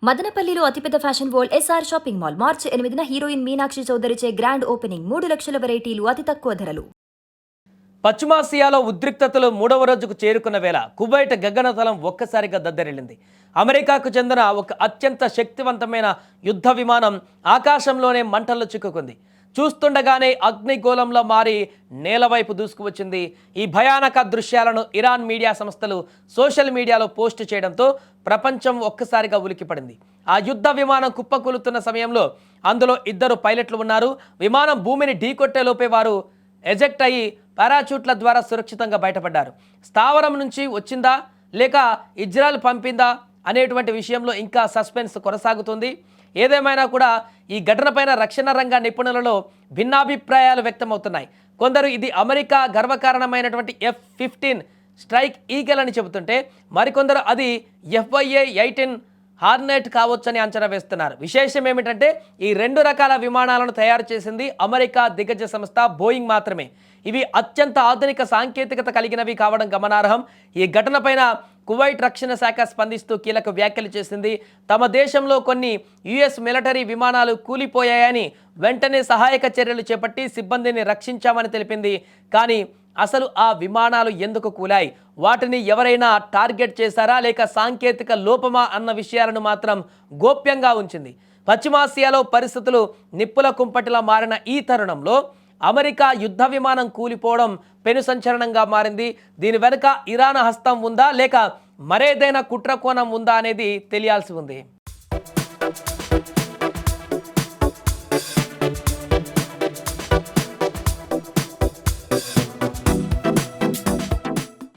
మదనపల్లిలో అతిపెద్ద fashion world SR shopping mall మార్చి 8న హీరోయిన్ మీనాక్షి చౌదరిచే గ్రాండ్ ఓపెనింగ్ 3 లక్షల వెరైటీలు అతి తక్కువ ధరలు. పశ్చిమాసియాలో ఉద్రిక్తతలు 3వ రోజుకు చేరుకున్న వేళ కువైట్ గగనతలం ఒక్కసారిగా దద్దరిల్లింది. అమెరికాకు చెందిన ఒక అత్యంత శక్తివంతమైన యుద్ధ విమానం ఆకాశంలోనే మంటల్లో చిక్కుకుంది. చూస్తుండగానే అగ్నిగోళంలో మారి నేలవైపు దూసుకువచ్చింది. ఈ భయానక దృశ్యాలను ఇరాన్ మీడియా సంస్థలు సోషల్ మీడియాలో పోస్టు చేయడంతో ప్రపంచం ఒక్కసారిగా ఉలికిపడింది. ఆ యుద్ధ విమానం కుప్పకూలుతున్న సమయంలో అందులో 2 పైలట్లు ఉన్నారు. విమానం భూమిని ఢీకొట్టేలోపే వారు ఎజెక్ట్ అయ్యి పారాచూట్ల ద్వారా సురక్షితంగా బయటపడ్డారు. స్థావరం నుంచి వచ్చిందా లేక ఇజ్రాయెల్ పంపిందా అనేటువంటి విషయంలో ఇంకా సస్పెన్స్ కొనసాగుతుంది. ఏదేమైనా కూడా ఈ ఘటనపైన రక్షణ రంగ నిపుణులలో భిన్నాభిప్రాయాలు వ్యక్తమవుతున్నాయి. కొందరు ఇది అమెరికా గర్వకారణమైనటువంటి F-15 స్ట్రైక్ ఈగల్ అని చెబుతుంటే, మరికొందరు అది FY-18 హార్నెట్ కావచ్చని అంచనా వేస్తున్నారు. విశేషం ఏమిటంటే ఈ 2 రకాల విమానాలను తయారు చేసింది అమెరికా దిగ్గజ సంస్థ బోయింగ్ మాత్రమే. ఇవి అత్యంత ఆధునిక సాంకేతికత కలిగినవి కావడం గమనార్హం. ఈ ఘటనపైన కువైట్ రక్షణ శాఖ స్పందిస్తూ కీలక వ్యాఖ్యలు చేసింది. తమ దేశంలో కొన్ని యుఎస్ మిలిటరీ విమానాలు కూలిపోయాయని వెంటనే సహాయక చర్యలు చేపట్టి సిబ్బందిని రక్షించామని తెలిపింది. కానీ అసలు ఆ విమానాలు ఎందుకు కూలాయి, వాటిని ఎవరైనా టార్గెట్ చేశారా లేక సాంకేతిక లోపమా అన్న విషయాలను మాత్రం గోప్యంగా ఉంచింది. పశ్చిమాసియాలో పరిస్థితులు నిప్పుల కుంపటిలా మారిన ఈ తరుణంలో అమెరికా యుద్ధ విమానం కూలిపోవడం పెను సంచలనంగా మారింది. దీని వెనుక ఇరాన్ హస్తం ఉందా లేక మరేదైనా కుట్రకోణం ఉందా అనేది తెలియాల్సి ఉంది.